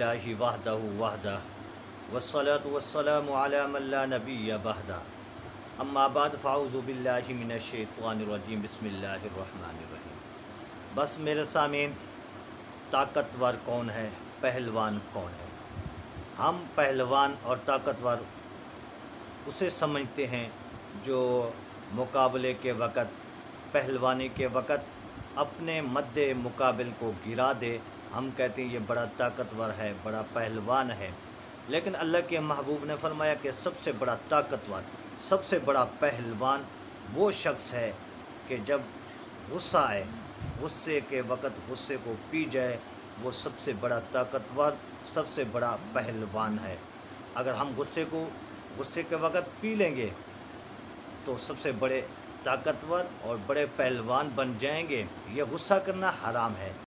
للہ وحدہ وحدہ والصلاة والسلام علی من لا نبی بعدہ اما بعد فاعوذ باللہ من الشیطان الرجیم بسم اللہ الرحمن الرحیم۔ بس میرے سامعین، طاقتور کون ہے، پہلوان کون ہے؟ ہم پہلوان اور طاقتور اسے سمجھتے ہیں جو مقابلے کے وقت، پہلوانی کے وقت اپنے مد مقابل کو گرا دے۔ ہم کہتے ہیں یہ بڑا طاقتور ہے، بڑا پہلوان ہے، لیکن اللہ کے محبوب نے فرمایا کہ سب سے بڑا طاقتور، سب سے بڑا پہلوان وہ شخص ہے کہ جب غصہ آئے، غصے کے وقت غصے کو پی جائے، وہ سب سے بڑا طاقتور، سب سے بڑا پہلوان ہے۔ اگر ہم غصے کے وقت پی لیں گے تو سب سے بڑے طاقتور اور بڑے پہلوان بن جائیں گے۔ یہ غصہ کرنا حرام ہے۔